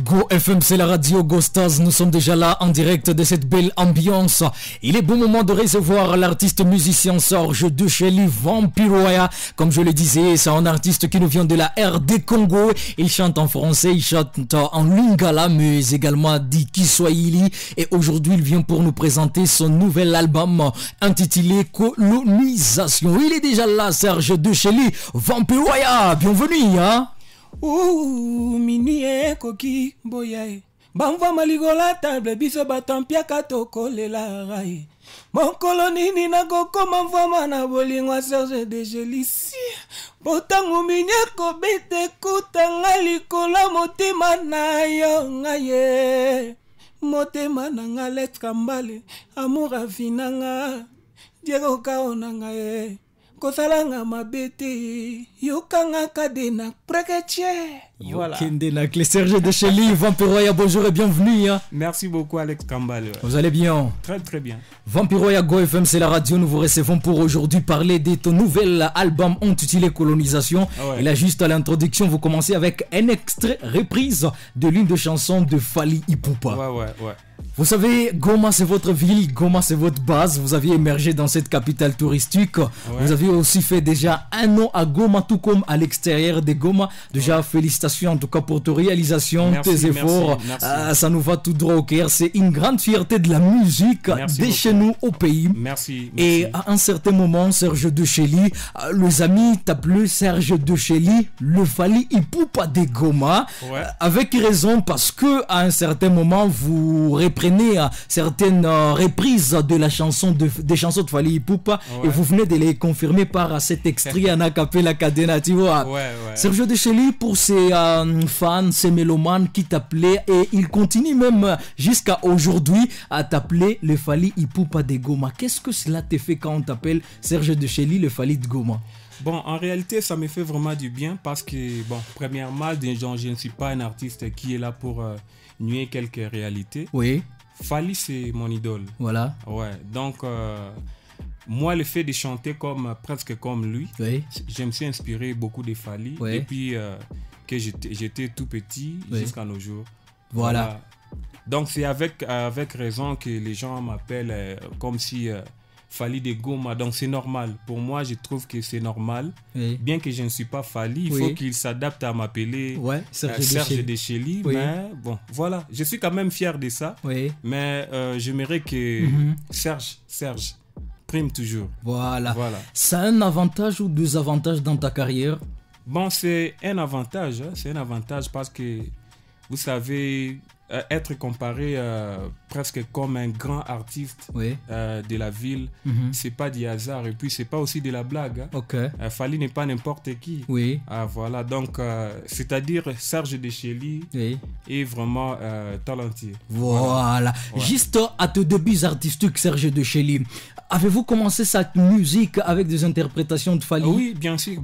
Go FM, c'est la radio Go Stars. Nous sommes déjà là en direct de cette belle ambiance. Il est bon moment de recevoir l'artiste musicien Serge Dechely Vampiroya. Comme je le disais, c'est un artiste qui nous vient de la RD Congo. Il chante en français, il chante en lingala, mais également dit Kiswahili. Et aujourd'hui, il vient pour nous présenter son nouvel album intitulé Colonisation. Il est déjà là, Serge Dechely Vampiroya. Bienvenue, hein? Minuit koki boyae bamva maligola table biso batampia katoko lela rai mon kolonini na koko mvama na bolingwa Serge Dechely si botangu minye ko bete kutanga likola motema na yo ngaye motema na ngalet kambale amour afinanga Diego kaona ngaye Kosalanga mabete yokanga kadena prekeche. Voilà. Les Serge Dechely Vampiroya, bonjour et bienvenue. Hein. Merci beaucoup Alex Kambale. Vous allez bien? Très très bien. Vampiroya Go FM, c'est la radio. Nous vous recevons pour aujourd'hui parler de ton nouvel album intitulé Colonisation. Ah ouais. Et là, juste à l'introduction, vous commencez avec un extrait reprise de l'une des chansons de Fally Ipupa. Ouais. Vous savez, Goma c'est votre ville, Goma c'est votre base. Vous avez émergé dans cette capitale touristique. Ouais. Vous avez aussi fait déjà un an à Goma, tout comme à l'extérieur de Goma. Déjà, félicitations en tout cas pour ta réalisation, tes efforts. Merci. Ça nous va tout droit au cœur. C'est une grande fierté de la musique de chez nous au pays. Merci. Et à un certain moment, Serge Dechely, les amis t'appelaient Serge Dechely, le Fally Ipupa de Goma. Ouais. Avec raison, parce que à un certain moment, vous reprenez certaines reprises de la chanson des chansons de Fally Ipupa, et vous venez de les confirmer par cet extrait en acapella cadena, tu vois. Serge Dechely, pour ses fans, ses mélomanes qui t'appelaient, et il continue même jusqu'à aujourd'hui à t'appeler le Fally Ipupa de Goma. Qu'est-ce que cela te fait quand on t'appelle Serge Dechely, le Fally de Goma? Bon, en réalité, ça me fait vraiment du bien parce que, bon, premièrement, je ne suis pas un artiste qui est là pour nuer quelques réalités. Oui. Fally, c'est mon idole. Voilà. Ouais, donc, moi, le fait de chanter presque comme lui, je me suis inspiré beaucoup de Fally depuis que j'étais tout petit jusqu'à nos jours. Voilà. Donc, c'est avec raison que les gens m'appellent comme si... Fally de Goma, donc c'est normal. Pour moi, je trouve que c'est normal. Bien que je ne suis pas Fally, il faut qu'il s'adapte à m'appeler Serge Dechely. Mais bon, voilà, je suis quand même fier de ça. Mais j'aimerais que Serge prime toujours. Voilà. Ça a un avantage ou deux avantages dans ta carrière? Bon, c'est un avantage. C'est un avantage parce que, vous savez... être comparé presque comme un grand artiste de la ville, c'est pas du hasard, et puis c'est pas aussi de la blague. Fally n'est pas n'importe qui. Voilà, donc c'est-à-dire Serge Dechely est vraiment talentueux. Voilà. Juste à tes débuts artistiques, Serge Dechely, avez-vous commencé cette musique avec des interprétations de Fally? Oui, bien sûr.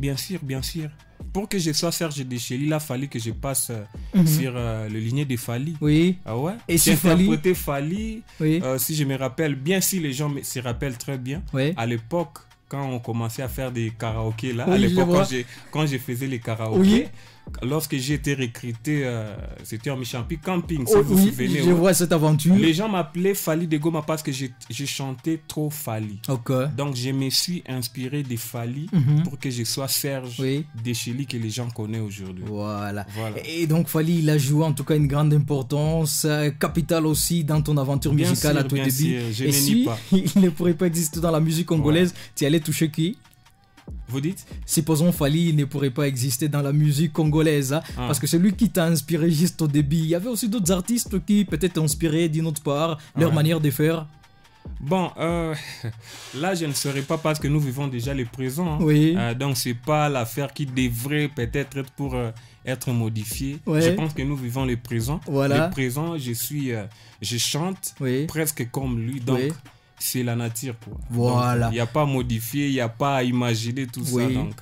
Pour que je sois Serge Dechely, il a fallu que je passe sur le ligné de Fally. Et si Fally, si je me rappelle bien, si les gens se rappellent très bien, à l'époque, quand on commençait à faire des karaokés, là, à l'époque, quand je faisais les karaokés, lorsque j'ai été recruté, c'était en Michampi Camping, si vous vous souvenez. Je vois cette aventure. Les gens m'appelaient Fally de Goma parce que j'ai chanté trop Fally. Donc je me suis inspiré de Fally pour que je sois Serge Dechely que les gens connaissent aujourd'hui. Voilà. Et donc Fally, il a joué en tout cas une grande importance, capitale aussi dans ton aventure musicale à tout début. Et si il ne pourrait pas exister dans la musique congolaise, tu allais toucher qui? Vous dites? Supposons Fally ne pourrait pas exister dans la musique congolaise, parce que c'est lui qui t'a inspiré juste au début. Il y avait aussi d'autres artistes qui peut-être t'ont inspiré d'une autre part, leur manière de faire. Bon, là je ne saurais pas parce que nous vivons déjà le présent. Donc c'est pas l'affaire qui devrait peut-être être pour être modifiée. Je pense que nous vivons le présent. Le présent, je chante presque comme lui. Donc c'est la nature, quoi. Voilà. Il n'y a pas à modifier, il n'y a pas à imaginer tout ça. Donc,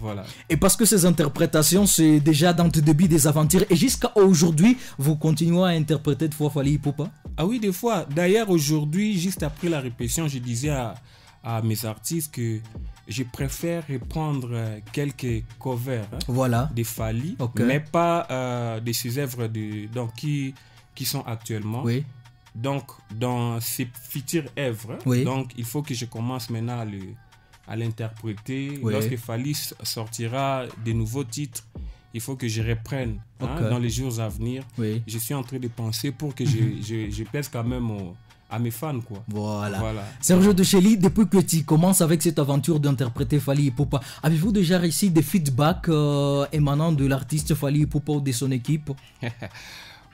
voilà. Et parce que ces interprétations, c'est déjà dans tes débuts des aventures. Et jusqu'à aujourd'hui, vous continuez à interpréter de fois Fally Ipupa? Ah oui, des fois. D'ailleurs, aujourd'hui, juste après la répétition, je disais à mes artistes que je préfère reprendre quelques covers des Fally, mais pas de ses œuvres qui sont actuellement. Oui. Donc, dans ses futures œuvres, donc il faut que je commence maintenant à l'interpréter. Oui. Lorsque Fally sortira de nouveaux titres, il faut que je reprenne dans les jours à venir. Oui. Je suis en train de penser pour que je pèse quand même à mes fans, quoi. Voilà. Serge de Chély, depuis que tu commences avec cette aventure d'interpréter Fally Ipupa, avez-vous déjà reçu des feedbacks émanant de l'artiste Fally Ipupa ou de son équipe?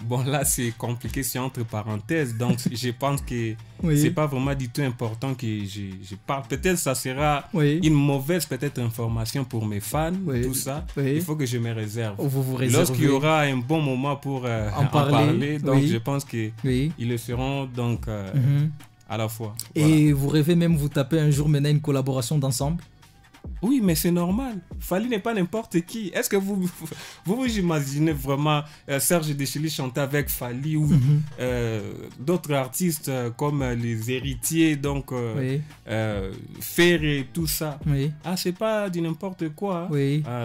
Bon, là, c'est compliqué, c'est entre parenthèses. Donc, je pense que c'est pas vraiment du tout important que je parle. Peut-être ça sera une mauvaise information pour mes fans, tout ça. Il faut que je me réserve. Lorsqu'il y aura un bon moment pour en parler, donc je pense qu'ils le feront donc, à la fois. Et vous rêvez même vous taper un jour mener une collaboration d'ensemble? Oui, mais c'est normal. Fally n'est pas n'importe qui. Est-ce que vous imaginez vraiment Serge de Chély chanter avec Fally ou d'autres artistes comme les héritiers, donc Ferré et tout ça. Ah, c'est pas du n'importe quoi.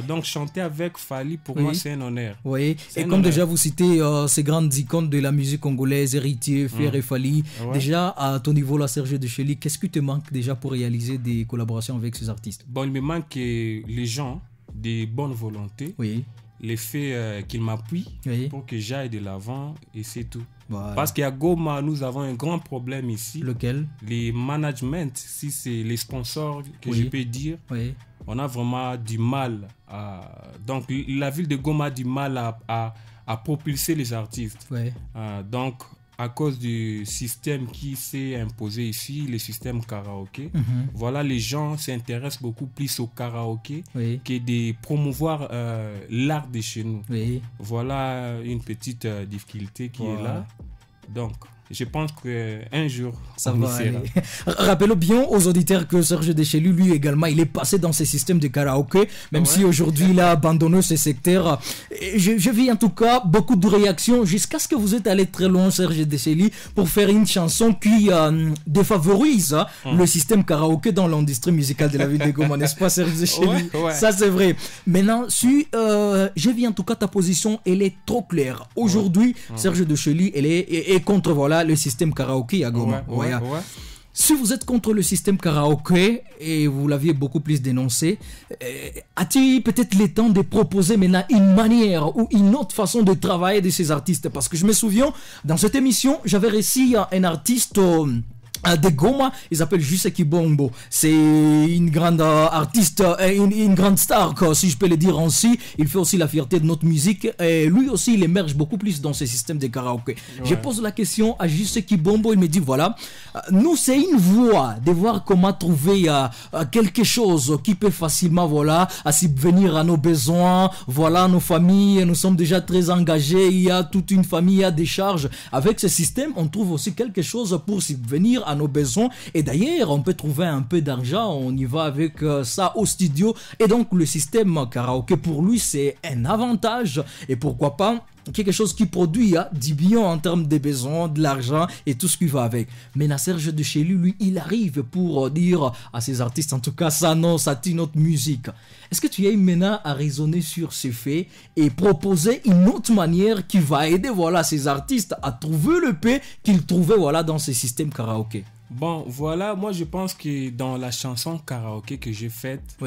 Donc chanter avec Fally, pour moi, c'est un honneur. Et comme déjà vous citez ces grandes icônes de la musique congolaise, héritiers, Ferré, Fally, déjà à ton niveau là, Serge de Chély, qu'est-ce qui te manque déjà pour réaliser des collaborations avec ces artistes? Bon, il me manque les gens de bonne volonté, les faits qu'ils m'appuient pour que j'aille de l'avant, et c'est tout. Parce qu'à Goma, nous avons un grand problème ici. Lequel? Les management, si c'est les sponsors que je peux dire, on a vraiment du mal donc la ville de Goma a du mal à propulser les artistes. Donc à cause du système qui s'est imposé ici, le système karaoké. Voilà, les gens s'intéressent beaucoup plus au karaoké que de promouvoir l'art de chez nous. Voilà une petite difficulté qui est là. Donc, je pense qu'un jour, ça va aller. Rappelons bien aux auditeurs que Serge de Chély, lui également, il est passé dans ces systèmes de karaoké, même si aujourd'hui il a abandonné ce secteur. Je vis en tout cas beaucoup de réactions jusqu'à ce que vous êtes allé très loin, Serge de Chély, pour faire une chanson qui défavorise le système karaoké dans l'industrie musicale de la ville de Goma, n'est-ce pas, Serge de Chély? Ça, c'est vrai. Maintenant, si je vis en tout cas ta position, elle est trop claire. Aujourd'hui, Serge de Chély, elle est contre le système karaoké à Goma. Si vous êtes contre le système karaoké et vous l'aviez beaucoup plus dénoncé, a-t-il peut-être le temps de proposer maintenant une manière ou une autre façon de travailler de ces artistes? Parce que je me souviens, dans cette émission, j'avais réussi un artiste de Goma, il s'appelle Juste Kibombo. C'est une grande artiste, une grande star, si je peux le dire ainsi. Il fait aussi la fierté de notre musique. Et lui aussi, il émerge beaucoup plus dans ce système de karaoké. Je pose la question à Juste Kibombo. Il me dit voilà, nous, c'est une voie de voir comment trouver quelque chose qui peut facilement à subvenir à nos besoins. Voilà, nos familles, nous sommes déjà très engagés. Il y a toute une famille, il y a des charges. Avec ce système, on trouve aussi quelque chose pour subvenir à nos besoins, et d'ailleurs on peut trouver un peu d'argent, on y va avec ça au studio, et donc le système karaoké pour lui c'est un avantage, et pourquoi pas quelque chose qui produit du bien en termes de besoins, de l'argent et tout ce qui va avec. Mais Serge de Chély, lui, il arrive pour dire à ses artistes, en tout cas ça non, ça tue notre musique. Est-ce que tu as maintenant à raisonner sur ces faits et proposer une autre manière qui va aider ces artistes à trouver le paix qu'ils trouvaient dans ces systèmes karaoké? Bon, voilà, moi je pense que dans la chanson karaoké que j'ai faite,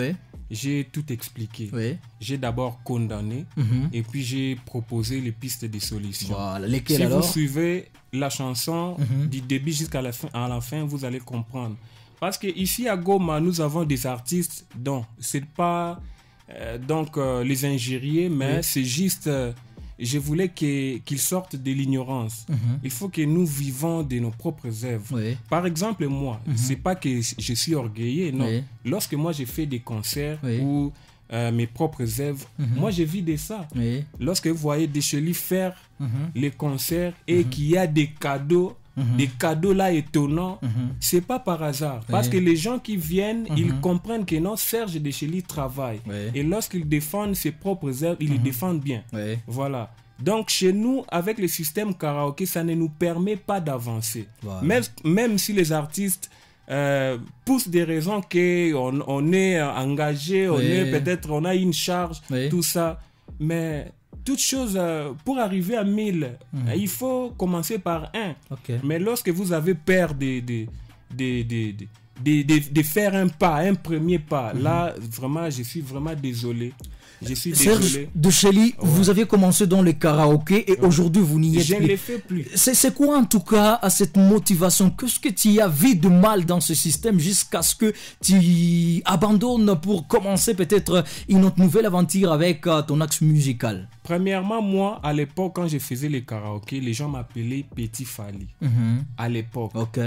j'ai tout expliqué. J'ai d'abord condamné et puis j'ai proposé les pistes de solutions. Voilà, lesquelles alors? Si vous suivez la chanson du début jusqu'à la fin, vous allez comprendre. Parce qu'ici à Goma, nous avons des artistes dont c'est pas les injurier, mais c'est juste... je voulais qu'ils sortent de l'ignorance. Il faut que nous vivons de nos propres œuvres. Par exemple, moi, c'est pas que je suis orgueilleux, non. Lorsque moi, j'ai fait des concerts ou mes propres œuvres, moi, je vis de ça. Lorsque vous voyez des Chély faire les concerts et qu'il y a des cadeaux, des cadeaux là étonnants, c'est pas par hasard. Parce que les gens qui viennent, ils comprennent que non, Serge de Chély travaille. Et lorsqu'ils défendent ses propres œuvres, ils les défendent bien. Voilà. Donc chez nous, avec le système karaoké, ça ne nous permet pas d'avancer. Même si les artistes poussent des raisons qu'on est engagé, on a une charge, tout ça. Mais toute chose, pour arriver à 1000, il faut commencer par 1. Mais lorsque vous avez peur de faire un premier pas, là, vraiment, je suis vraiment désolé. Serge Deschely, vous aviez commencé dans le karaoké et aujourd'hui vous n'y êtes plus. Je ne le fais plus. C'est quoi en tout cas à cette motivation? Qu'est-ce que tu as vu de mal dans ce système jusqu'à ce que tu abandonnes pour commencer peut-être une autre nouvelle aventure avec ton axe musical? Premièrement, moi, à l'époque, quand je faisais les karaokés, les gens m'appelaient Petit Fally. À l'époque.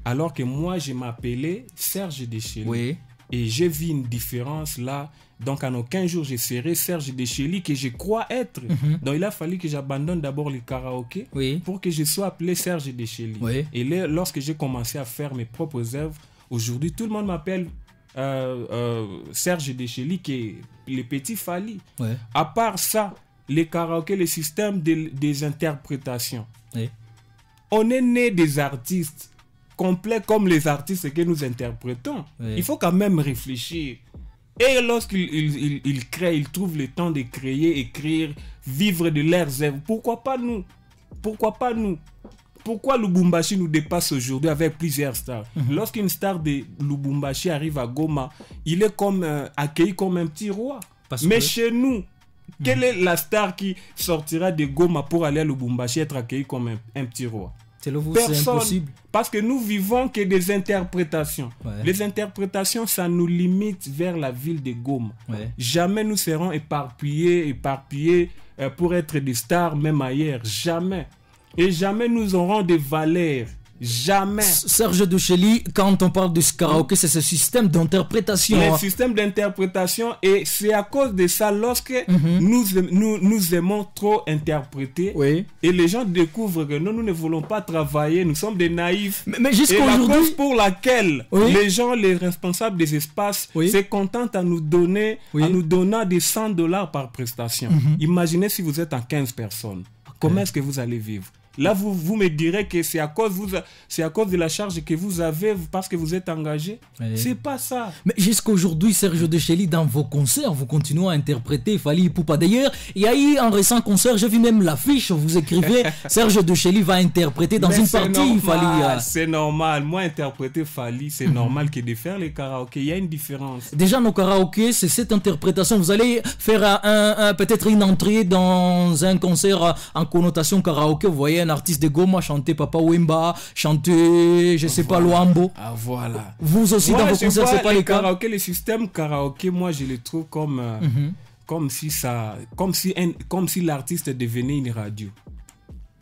Alors que moi, je m'appelais Serge Deschely. Et j'ai vu une différence là. Donc en aucun jour je serai Serge Deschely que je crois être. Donc il a fallu que j'abandonne d'abord le karaoké pour que je sois appelé Serge Deschely. Et là, lorsque j'ai commencé à faire mes propres œuvres, aujourd'hui tout le monde m'appelle Serge Deschely, qui est le Petit Fally. À part ça, les karaokés, le système des interprétations. On est né des artistes complets comme les artistes que nous interprétons. Il faut quand même réfléchir. Et lorsqu'ils créent, ils trouvent le temps de créer, écrire, vivre de leurs œuvres. Pourquoi pas nous? Pourquoi Lubumbashi nous dépasse aujourd'hui avec plusieurs stars? Lorsqu'une star de Lubumbashi arrive à Goma, il est accueilli comme un petit roi. Mais chez nous, quelle est la star qui sortira de Goma pour aller à Lubumbashi être accueilli comme un petit roi? C'est impossible. Parce que nous vivons que des interprétations. Les interprétations, ça nous limite vers la ville de Goma. Jamais nous serons éparpillés pour être des stars, même ailleurs. Jamais. Et jamais nous aurons des valeurs. Jamais. Serge Deschely, quand on parle de ce karaoké, c'est ce système d'interprétation. Le système d'interprétation, et c'est à cause de ça, lorsque nous aimons trop interpréter, et les gens découvrent que nous ne voulons pas travailler, nous sommes des naïfs. Mais jusqu'à aujourd'hui, la cause pour laquelle les gens, les responsables des espaces, se contentent à nous donner, à nous donnant des $100 par prestation. Imaginez si vous êtes en 15 personnes. Comment est-ce que vous allez vivre? Là, vous me direz que c'est à cause de la charge que vous avez parce que vous êtes engagé. C'est pas ça. Mais jusqu'à aujourd'hui, Serge Deschely, dans vos concerts, vous continuez à interpréter Fally Ipupa. D'ailleurs, il y a eu un récent concert, j'ai vu même l'affiche, vous écrivez Serge Deschely va interpréter dans une partie Fally. C'est normal. Moi, interpréter Fally, c'est normal que de faire les karaokés. Il y a une différence. Déjà, nos karaokés, c'est cette interprétation. Vous allez faire peut-être une entrée dans un concert en connotation karaoké. Vous voyez un artiste de Goma chanter Papa Wemba, chanter je sais pas Luambo. Voilà. Vous aussi dans vos concerts, c'est pas le cas. Karaoké, le système karaoké, moi je le trouve comme si l'artiste devenait une radio.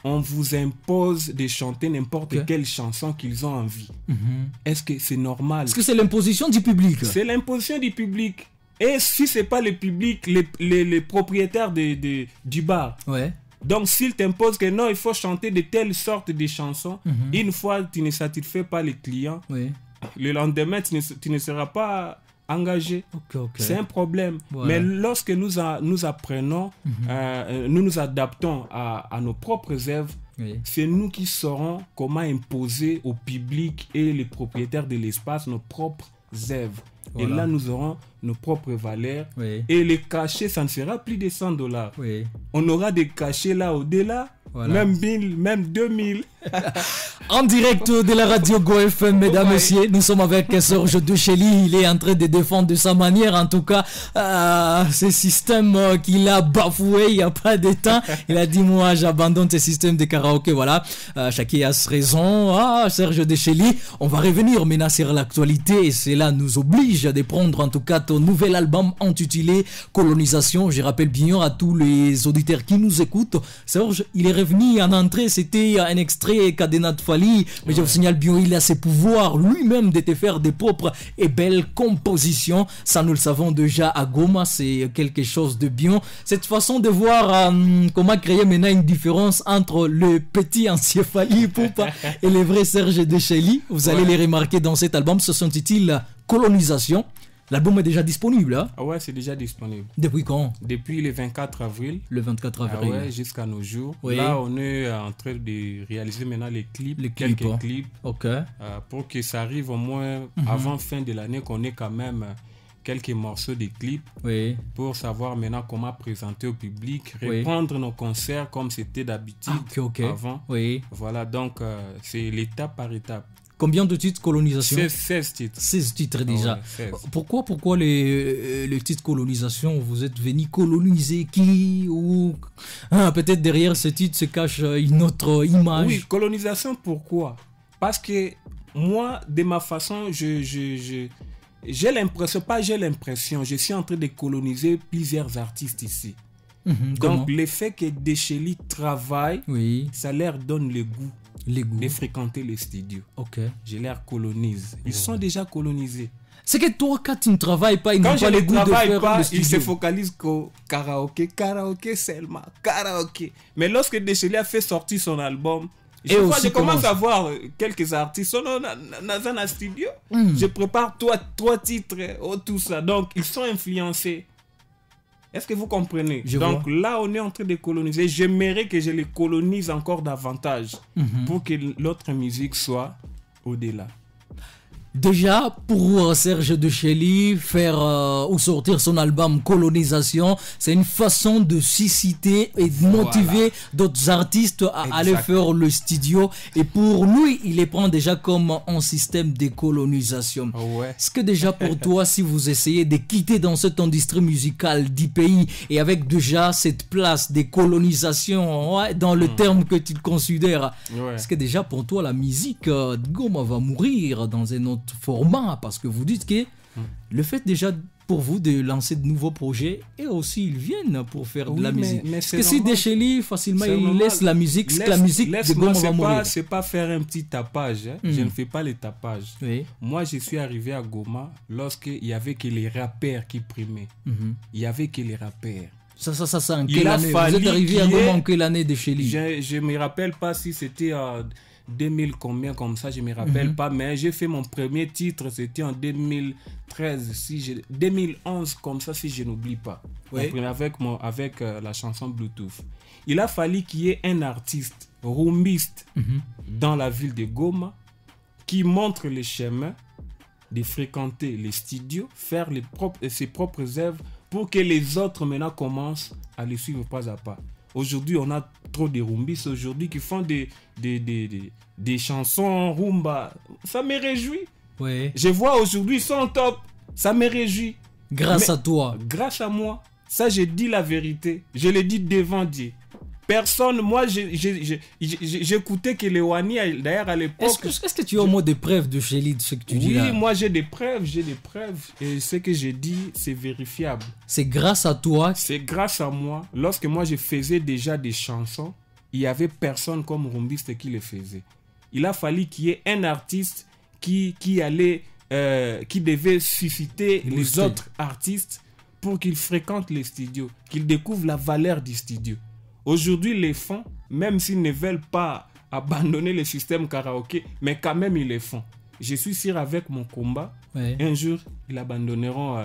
On vous impose de chanter n'importe quelle chanson qu'ils ont envie. Est-ce que c'est normal? Est-ce que c'est l'imposition du public? C'est l'imposition du public. Et si c'est pas le public, les propriétaires du bar. Donc, s'il t'impose que non, il faut chanter de telle sorte de chansons, une fois tu ne satisfais pas les clients, le lendemain, tu ne seras pas engagé. C'est un problème. Mais lorsque nous apprenons, nous nous adaptons à nos propres œuvres, c'est nous qui saurons comment imposer au public et les propriétaires de l'espace nos propres œuvres. Et là, nous aurons nos propres valeurs. Et les cachets, ça ne sera plus de $100. On aura des cachets là au-delà. Même 1000, même 2000. En direct de la radio Go FM, mesdames, messieurs, nous sommes avec Serge Deschely. Il est en train de défendre de sa manière, en tout cas, ce système qu'il a bafoué il n'y a pas de temps. Il a dit, moi, j'abandonne ce système de karaoké. Voilà, chacun a sa raison. Serge Deschely, on va revenir maintenant sur l'actualité et cela nous oblige de prendre, en tout cas, ton nouvel album intitulé Colonisation. Je rappelle bien à tous les auditeurs qui nous écoutent, Serge, il est revenu en entrée, c'était un extrait Cadenat Fally, mais je vous signale bien, il a ses pouvoirs lui-même de te faire des propres et belles compositions. Ça, nous le savons déjà à Goma, c'est quelque chose de bien. Cette façon de voir comment créer maintenant une différence entre le petit ancien Fally Ipupa et le vrai Serge Deschely, vous allez les remarquer dans cet album. Ce s'intitule Colonisation. L'album est déjà disponible, hein? Ah ouais, c'est déjà disponible. Depuis quand? Depuis le 24 avril. Le 24 avril. Ah ouais, jusqu'à nos jours. Oui. Là, on est en train de réaliser maintenant les clips. Quelques clips. Ok. Pour que ça arrive au moins avant fin de l'année, qu'on ait quand même quelques morceaux de clips. Oui. Pour savoir maintenant comment présenter au public, reprendre nos concerts comme c'était d'habitude avant. Oui. Voilà, donc c'est l'étape par étape. Combien de titres Colonisation? 16 titres. 16 titres déjà. Ouais, 16. Pourquoi les titres Colonisation? Vous êtes venu coloniser qui? Ou peut-être derrière ce titre se cache une autre image? Oui, Colonisation, pourquoi? Parce que moi, de ma façon, j'ai l'impression, je suis en train de coloniser plusieurs artistes ici. Donc le fait que Deschely travaille, ça leur donne le goût. De fréquenter les studios. Ok. Je les colonise. Ils sont déjà colonisés. C'est que toi, quand tu ne travailles pas, ils n'ont pas le goût de faire le studio. Ils se focalisent qu'au karaoké seulement, karaoké. Mais lorsque Deschely a fait sortir son album, je commence à voir quelques artistes sont dans un studio. Je prépare 3 titres, tout ça. Donc, ils sont influencés. Est-ce que vous comprenez? Donc là, on est en train de coloniser. J'aimerais que je les colonise encore davantage pour que l'autre musique soit au-delà. Déjà, pour Serge Deschely, faire ou sortir son album Colonisation, c'est une façon de susciter et de motiver d'autres artistes à aller faire le studio. Et pour lui, il les prend déjà comme un système de colonisation. Est-ce que déjà pour toi, si vous essayez de quitter dans cette industrie musicale du pays et avec déjà cette place de colonisation dans le terme que tu considères, est-ce que déjà pour toi, la musique de Goma va mourir dans un autre format, parce que vous dites que le fait déjà pour vous de lancer de nouveaux projets et aussi ils viennent pour faire de la musique. Mais parce que si Deschely facilement il laisse la musique, la musique de Goma va mourir. C'est pas faire un petit tapage, je ne fais pas les tapages. Moi je suis arrivé à Goma lorsqu'il y avait que les rappeurs qui primaient. Il y avait que les rappeurs. Ça en quelle année? Vous êtes arrivé à Goma en quelle année, Deschely? Je me rappelle pas si c'était 2000 combien comme ça, je me rappelle pas, mais j'ai fait mon premier titre, c'était en 2013, 2011 comme ça si je n'oublie pas. Avec la chanson Bluetooth. Il a fallu qu'il y ait un artiste rumbiste dans la ville de Goma qui montre le chemin de fréquenter les studios, faire ses propres œuvres pour que les autres maintenant commencent à les suivre pas à pas. Aujourd'hui, on a trop de rumbistes aujourd'hui qui font des chansons rumba. Ça me réjouit. Je vois aujourd'hui, ils sont au top. Ça me réjouit. Grâce à toi. Grâce à moi. Ça, je dis la vérité. Je le dis devant Dieu. Personne, moi, j'écoutais que les Wani, d'ailleurs à l'époque... Est-ce que tu as au moins des preuves de Deschely de ce que tu dis là? Oui, moi j'ai des preuves. Et ce que j'ai dit, c'est vérifiable. C'est grâce à toi? C'est grâce à moi. Lorsque moi je faisais déjà des chansons, il n'y avait personne comme rumbiste qui les faisait. Il a fallu qu'il y ait un artiste qui devait susciter les autres artistes pour qu'ils fréquentent les studios, qu'ils découvrent la valeur du studio. Aujourd'hui, les font, même s'ils ne veulent pas abandonner le système karaoké, mais quand même, ils le font. Je suis sûr, avec mon combat, un jour, ils abandonneront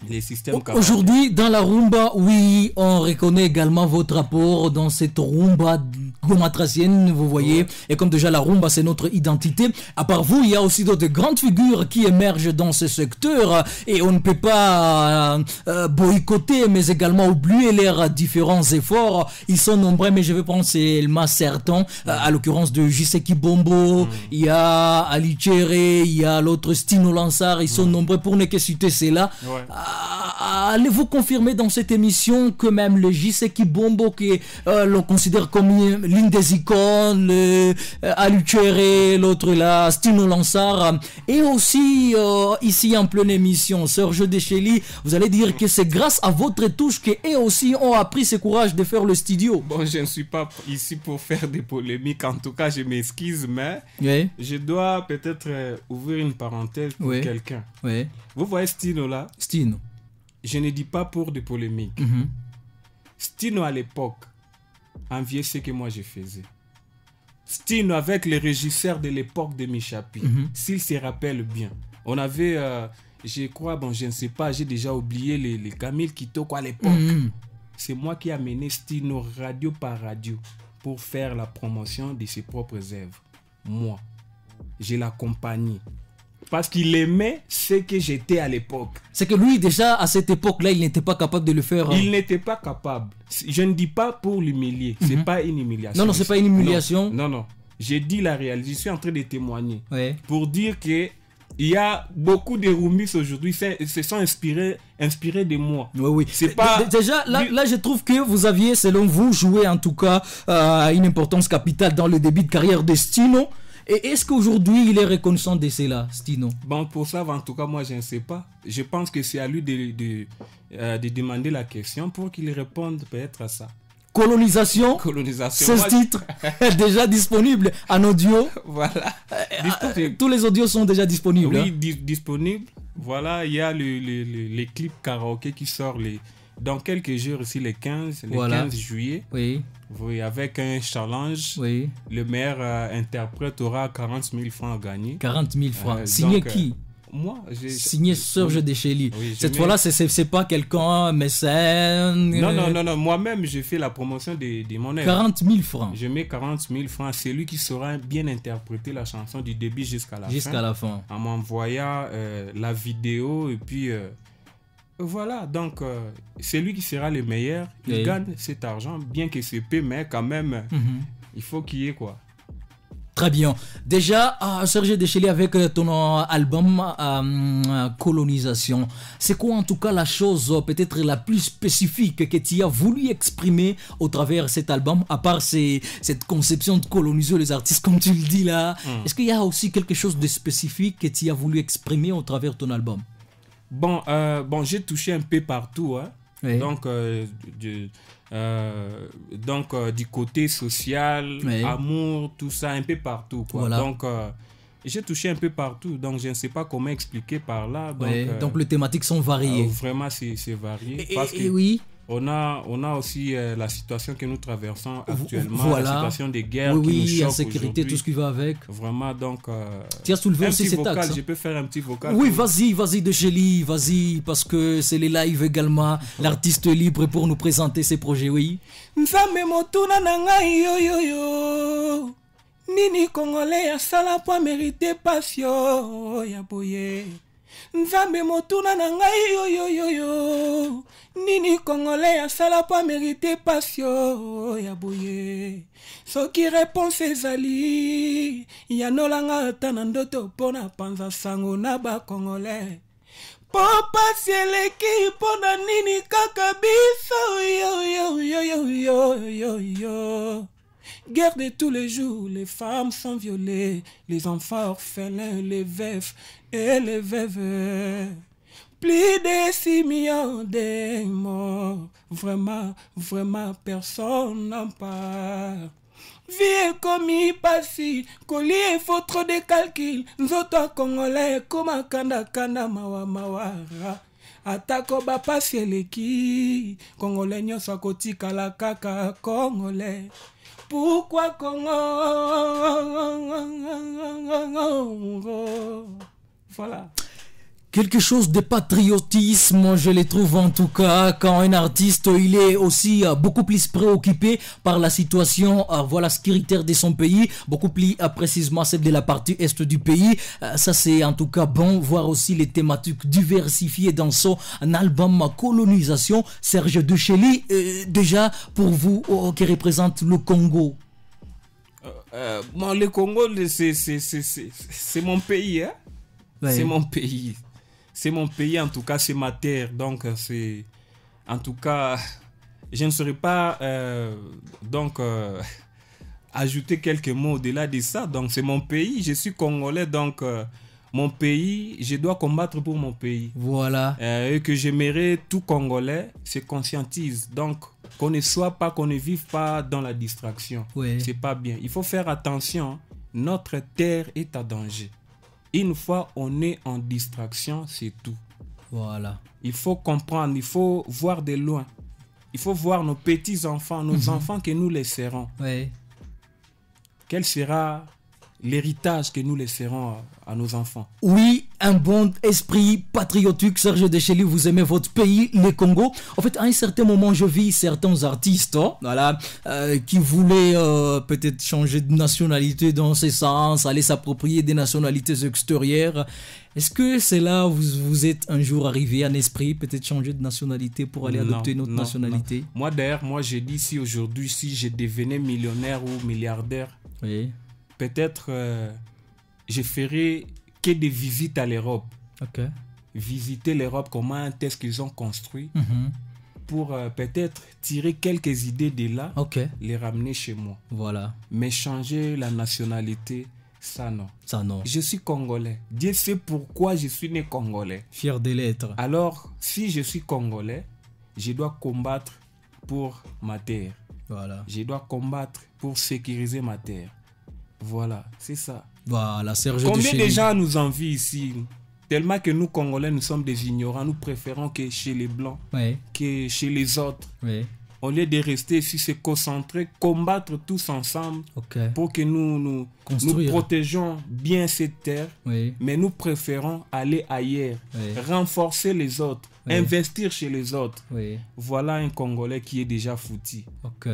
les systèmes karaoké. Aujourd'hui, dans la rumba, oui, on reconnaît également votre apport dans cette rumba gomatracienne, vous voyez. Et comme déjà la rumba, c'est notre identité. À part vous, il y a aussi d'autres grandes figures qui émergent dans ce secteur. Et on ne peut pas boycotter, mais également oublier leurs différents efforts. Ils sont nombreux, mais je vais prendre seulement certains. À l'occurrence de Jiseki Bombo, il y a Ali Tchéré, il y a l'autre Stino Lansar. Ils sont nombreux pour ne que citer cela. Allez-vous confirmer dans cette émission que même le Jiseki Bombo, qui l'on considère comme l'une des icônes, Ali Tchéré, l'autre là, Stino Lansar, et aussi ici en pleine émission, Serge Deschely, vous allez dire que c'est grâce à votre touche qu'eux aussi ont appris ce courage de faire le studio. Bon, je ne suis pas ici pour faire des polémiques, en tout cas je m'excuse, mais je dois peut-être ouvrir une parenthèse pour quelqu'un. Vous voyez Stino là? Stino. Je ne dis pas pour des polémiques. Stino à l'époque enviait ce que moi je faisais. Stino avec les régisseurs de l'époque de Michapi, s'il se rappelle bien. On avait je crois, bon, je ne sais pas, j'ai déjà oublié les Camille Kitoko à l'époque. C'est moi qui ai amené Stino radio par radio pour faire la promotion de ses propres œuvres. Moi, je l'accompagnais. Parce qu'il aimait ce que j'étais à l'époque. C'est que lui, déjà, à cette époque-là, il n'était pas capable de le faire. Il n'était pas capable. Je ne dis pas pour l'humilier. C'est pas une humiliation. Non, c'est pas une humiliation. Non. J'ai dit la réalité. Je suis en train de témoigner. Pour dire que il y a beaucoup de Rumbis aujourd'hui se sont inspirés de moi. Oui. C'est pas... Déjà, là, je trouve que vous aviez, selon vous, joué en tout cas une importance capitale dans le début de carrière de Stino. Et est-ce qu'aujourd'hui, il est reconnaissant de cela, Stino? Bon, pour ça, en tout cas, moi, je ne sais pas. Je pense que c'est à lui de demander la question pour qu'il réponde peut-être à ça. Colonisation. Ce titre est déjà disponible en audio. Voilà. Tous les audios sont déjà disponibles. Oui, disponibles. Voilà, il y a les clips karaoké qui sortent dans quelques jours ici, le 15 juillet. Oui, avec un challenge. Oui. Le meilleur interprète aura 40 000 francs à gagner. 40 000 francs. Signé qui? Moi, j'ai signé Serge Deschely. Cette fois-là, c'est pas quelqu'un mécène. Non. Moi-même, j'ai fait la promotion de mon œuvre. 40 000 francs. Je mets 40 000 francs. C'est lui qui saura bien interpréter la chanson du début jusqu'à la fin. En m'envoyant la vidéo et puis voilà. Donc, c'est lui qui sera le meilleur. Il gagne cet argent, bien que c'est peu, mais quand même, il faut qu'il y ait quoi. Très bien. Déjà, Serge Deschely, avec ton album Colonisation, c'est quoi en tout cas la chose peut-être la plus spécifique que tu as voulu exprimer au travers de cet album, à part cette conception de coloniser les artistes, comme tu le dis là? Est-ce qu'il y a aussi quelque chose de spécifique que tu as voulu exprimer au travers de ton album? Bon, j'ai touché un peu partout, hein. Oui. Donc, du côté social, amour, tout ça, un peu partout, quoi. Voilà. Donc, j'ai touché un peu partout, donc je ne sais pas comment expliquer par là. Donc les thématiques sont variées. Vraiment, c'est varié. Parce que oui. On a aussi la situation que nous traversons actuellement, la situation des guerres qui nous choquent insécurité, tout ce qui va avec. Vraiment, donc... tu as soulevé aussi cet axe. Je peux faire un petit vocal. Oui, vas-y Deschely, vas-y, parce que c'est les lives également. L'artiste est libre pour nous présenter ses projets, oui. Nzambe motuna na ngai yo yo yo. Nini Congolais asala po mériter passion ya boye. Nzambe motuna na ngai yo yo yo yo. Nini Congolais asala po mériter passion ya boye. Soki réponse ezali ya nolanga ata na ndoto pona panza sango na ba Congolais. Popa sieleki pona nini kaka biso yo yo yo yo yo yo yo. Guerre de tous les jours, les femmes sont violées, les enfants orphelins, les veufs et les veuves. Plus de 6 millions de morts, vraiment, personne n'en parle. Vie comme passi, collier faut trop de calculs. Nzoto congolais comme kanda mawara. Atako ba passi eleki, congolais nyoso kotika la kaka congolais. Pourquoi Congo? Voilà. Quelque chose de patriotisme, je le trouve en tout cas, quand un artiste, il est aussi beaucoup plus préoccupé par la situation sécuritaire de son pays, beaucoup plus précisément celle de la partie est du pays. Ça c'est en tout cas bon, voir aussi les thématiques diversifiées dans son album Colonisation. Serge Deschely, déjà pour vous, qui représente le Congo. Le Congo, c'est mon pays, hein? Ouais. C'est mon pays. C'est mon pays, en tout cas, c'est ma terre. Donc, c'est... En tout cas, je ne saurais pas ajouter quelques mots au-delà de ça. Donc, c'est mon pays. Je suis congolais, donc... mon pays, je dois combattre pour mon pays. Voilà. Et que j'aimerais tout Congolais se conscientise. Donc, qu'on ne soit pas, qu'on ne vive pas dans la distraction. Oui. C'est pas bien. Il faut faire attention. Notre terre est à danger. Une fois on est en distraction, c'est tout. Voilà. Il faut comprendre, il faut voir de loin. Il faut voir nos petits-enfants, nos enfants que nous laisserons. Oui. Quel sera l'héritage que nous laisserons à nos enfants? Oui, un bon esprit patriotique. Serge Deschely, vous aimez votre pays, le Congo. En fait, à un certain moment, je vis certains artistes voilà, qui voulaient peut-être changer de nationalité dans ce sens, aller s'approprier des nationalités extérieures. Est-ce que c'est là où vous êtes un jour arrivé à un esprit, peut-être changer de nationalité pour aller adopter une autre nationalité? Moi, d'ailleurs, j'ai dit si aujourd'hui, si je devenais millionnaire ou milliardaire, oui, peut-être je ferais que des visites à l'Europe. Ok. Visiter l'Europe, comment est-ce qu'ils ont construit, pour peut-être tirer quelques idées de là, les ramener chez moi. Voilà. Mais changer la nationalité, ça non. Ça non. Je suis congolais. Dieu sait pourquoi je suis né congolais. Fier de l'être. Alors, si je suis congolais, je dois combattre pour ma terre. Voilà. Je dois combattre pour sécuriser ma terre. Voilà, c'est ça. Voilà, Serge Combien de gens nous envient ici? Tellement que nous, Congolais, nous sommes des ignorants. Nous préférons que chez les Blancs, que chez les autres. Oui. Au lieu de rester ici, se concentrer, combattre tous ensemble pour que nous protégeons bien cette terre. Oui. Mais nous préférons aller ailleurs, renforcer les autres, investir chez les autres. Oui. Voilà un Congolais qui est déjà foutu.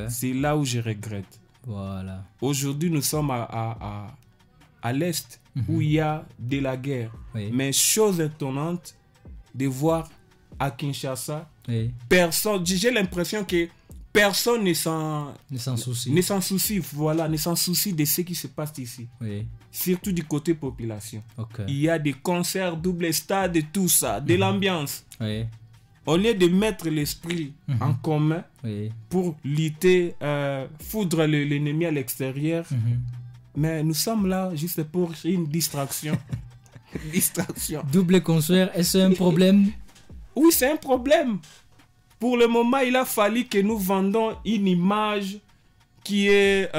C'est là où je regrette. Voilà. Aujourd'hui, nous sommes à l'Est, où il y a de la guerre. Oui. Mais chose étonnante de voir à Kinshasa, personne, j'ai l'impression que personne ne s'en soucie. Voilà, ne s'en soucie de ce qui se passe ici. Oui. Surtout du côté population. Il y a des concerts, double stade et tout ça, de l'ambiance. Oui. Au lieu de mettre l'esprit en commun pour lutter, foudre l'ennemi à l'extérieur, mais nous sommes là juste pour une distraction. Distraction. Double concert, est-ce un problème? Oui, c'est un problème. Pour le moment, il a fallu que nous vendons une image qui est...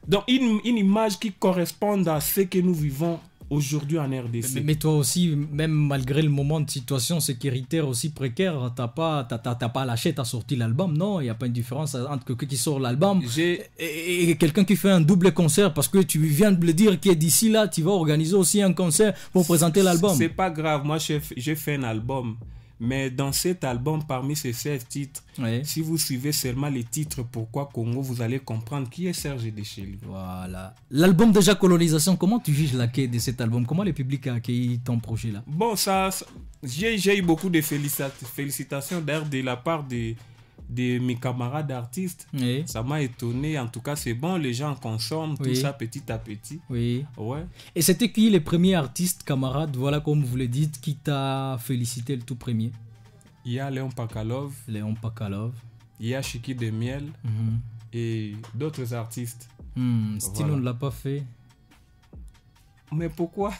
donc une image qui corresponde à ce que nous vivons aujourd'hui en RDC. Mais toi aussi, même malgré le moment de situation sécuritaire aussi précaire, t'as pas lâché, t'as sorti l'album, non? Il n'y a pas une différence entre quelqu'un qui sort l'album et quelqu'un qui fait un double concert, parce que tu viens de le dire que d'ici là, tu vas organiser aussi un concert pour présenter l'album. C'est pas grave, moi j'ai fait un album. Mais dans cet album, parmi ces 16 titres, si vous suivez seulement les titres Pourquoi Congo, vous allez comprendre qui est Serge Deschely. Voilà. L'album déjà Colonisation, comment tu juges l'accueil de cet album? Comment le public a accueilli ton projet là? Bon, j'ai eu beaucoup de félicitations d'ailleurs de la part de mes camarades artistes. Ça m'a étonné. En tout cas, c'est bon, les gens consomment tout ça petit à petit. Oui. Ouais. Et c'était qui les premiers artistes, camarades, voilà comme vous le dites, qui t'a félicité le tout premier? Il y a Léon Pakalov. Il y a Chiki de Miel et d'autres artistes. Stino ne l'a pas fait. Mais pourquoi?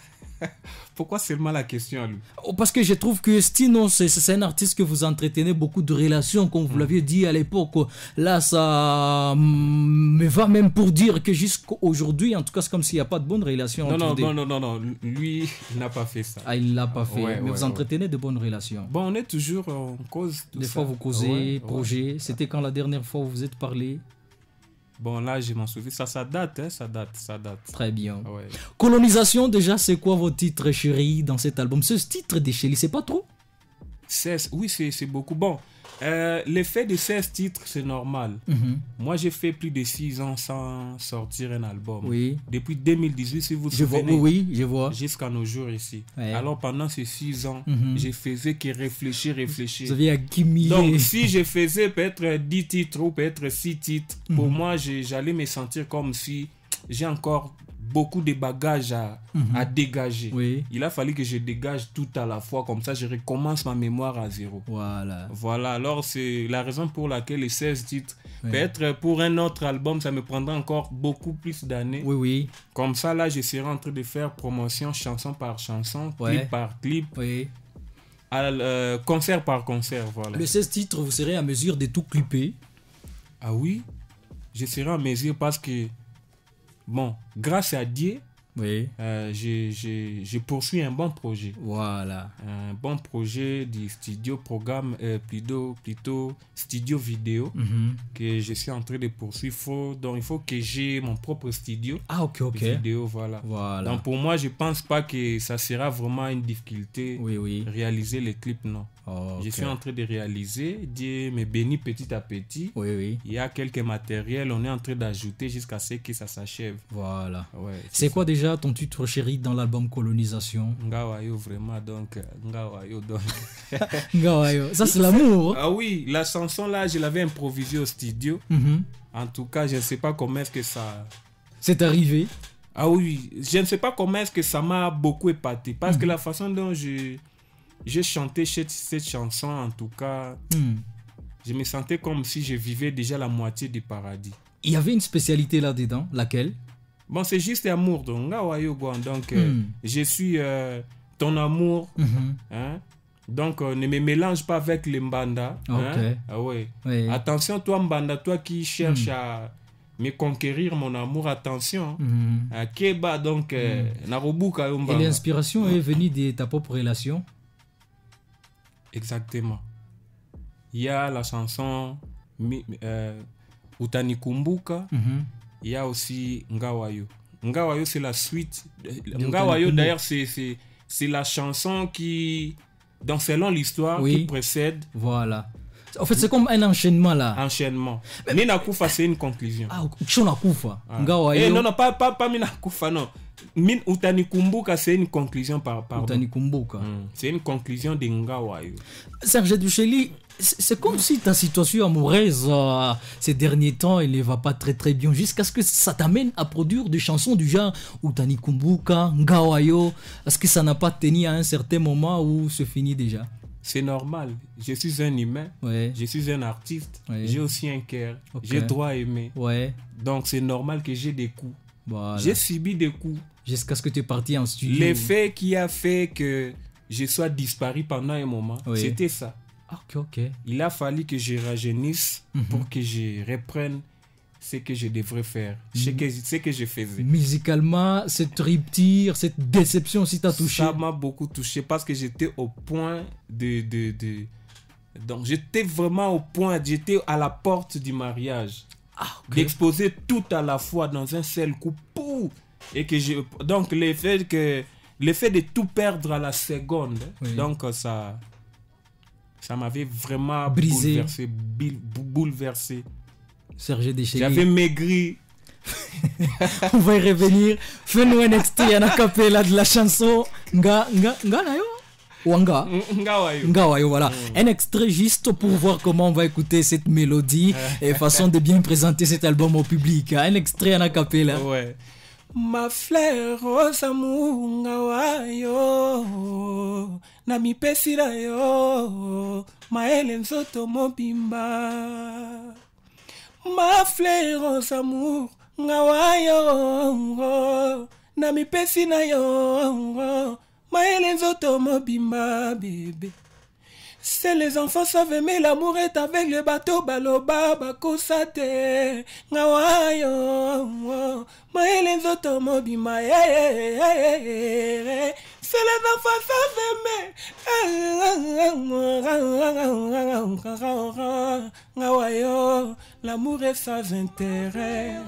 Pourquoi seulement la question à lui? Parce que je trouve que Stino, c'est un artiste que vous entretenez beaucoup de relations, comme vous l'aviez dit à l'époque. Là, ça me va même pour dire que jusqu'à aujourd'hui, en tout cas, c'est comme s'il n'y a pas de bonnes relations. Non. Lui, il n'a pas fait ça. Ah, il ne l'a pas fait. Mais vous entretenez de bonnes relations. Bon, on est toujours en cause. Des fois, vous causez, projet. C'était quand la dernière fois où vous êtes parlé? Bon, là, je m'en souviens. Ça date, hein, ça date. Très bien. Ouais. Colonisation, déjà, c'est quoi vos titres chéris dans cet album? Ce titre de Deschely, c'est pas trop? 16, oui, c'est beaucoup. Bon, l'effet de 16 titres, c'est normal. Moi, j'ai fait plus de 6 ans sans sortir un album. Oui. Depuis 2018, si vous vous souvenez. Oui, je vois. Jusqu'à nos jours ici. Ouais. Alors, pendant ces 6 ans, je faisais que réfléchir. Vous aviez accumulé. Donc, si je faisais peut-être 10 titres ou peut-être 6 titres, pour moi, j'allais me sentir comme si j'ai encore beaucoup de bagages à dégager. Oui. Il a fallu que je dégage tout à la fois, comme ça je recommence ma mémoire à zéro. Voilà, alors c'est la raison pour laquelle les 16 titres, peut-être pour un autre album, ça me prendra encore beaucoup plus d'années. Oui. Comme ça, là, je serai en train de faire promotion chanson par chanson, clip par clip. Oui. Concert par concert, voilà. Les 16 titres, vous serez à mesure de tout clipper? Ah oui, je serai à mesure parce que bon, grâce à Dieu, Oui. Je poursuis un bon projet. Voilà. Un bon projet du studio programme, plutôt studio vidéo que je suis en train de poursuivre. Donc il faut que j'ai mon propre studio. Ah, ok. Vidéo, voilà. Donc pour moi, je pense pas que ça sera vraiment une difficulté. Oui. Réaliser les clips, non. Okay. Je suis en train de réaliser. Dieu me bénit petit à petit. Oui. Il y a quelques matériels, on est en train d'ajouter jusqu'à ce que ça s'achève. Voilà. Ouais, c'est quoi déjà ton titre chéri dans l'album Colonisation? Ngawayo, vraiment, donc. Ngawayo, ça c'est l'amour. Ah oui, la chanson là, je l'avais improvisée au studio. En tout cas, je ne sais pas comment est-ce que ça... C'est arrivé. Ah oui, je ne sais pas comment est-ce que ça m'a beaucoup épaté. Parce que la façon dont j'ai chanté cette chanson, en tout cas, je me sentais comme si je vivais déjà la moitié du paradis. Il y avait une spécialité là-dedans, laquelle? Bon, c'est juste amour. Donc, je suis ton amour. Hein? Donc, ne me mélange pas avec les Mbanda. Okay. Hein? Ah ouais. Oui. Attention, toi, Mbanda, toi qui cherches à me conquérir mon amour, attention. Keba, donc, Narobuka. Et l'inspiration est venue de ta propre relation? Exactement. Il y a la chanson Utanikumbuka. Il y a aussi Ngawayo. Ngawayo, c'est la suite. Ngawayo, d'ailleurs, c'est la chanson qui, donc selon l'histoire, qui précède. Voilà. En fait, c'est comme un enchaînement là. Enchaînement. Mina Kufa, c'est une conclusion. Ah, Chona Kufa. Ngawayo. Non, pas Mina Kufa, non. Utanikumbuka, c'est une conclusion par Utanikumbuka. C'est une conclusion de Ngawayo. Serge Duchely, c'est comme si ta situation amoureuse ces derniers temps, elle ne va pas très très bien, jusqu'à ce que ça t'amène à produire des chansons du genre Utanikumbuka, Ngawayo. Est-ce que ça n'a pas tenu à un certain moment où c'est fini déjà? C'est normal. Je suis un humain. Ouais. Je suis un artiste. Ouais. J'ai aussi un cœur. Okay. J'ai droit à aimer. Ouais. Donc c'est normal que j'ai des coups. Voilà. J'ai subi des coups. Jusqu'à ce que tu es parti en studio. L'effet qui a fait que je sois disparu pendant un moment, c'était ça. Ok. Il a fallu que je rajeunisse pour que je reprenne ce que je devrais faire, ce que je faisais. Musicalement, cette rupture, cette déception aussi t'a touché? Ça m'a beaucoup touché parce que j'étais au point donc j'étais vraiment au point, j'étais à la porte du mariage. D'exposer tout à la fois dans un seul coup. Et que donc l'effet de tout perdre à la seconde, donc ça m'avait vraiment brisé, bouleversé. Serge Duchely. J'avais maigri. On va y revenir. Fais-nous un extrait en acapella de la chanson Ngawayo, voilà. Un extrait juste pour voir comment on va écouter cette mélodie et façon de bien présenter cet album au public. Un extrait en acapella. Ouais. Ma fleur osamu Ngawayo na mipesi na yo maele nzoto mobimba. Ma fleur osamu Ngawayo na mipesi na yo maele nzoto mobimba bébé. C'est les enfants savent aimer, l'amour est avec le bateau, baloba, bakosate, Ngawayo, maele nzoto mobima, c'est les enfants savent aimer, Ngawayo, l'amour est sans intérêt.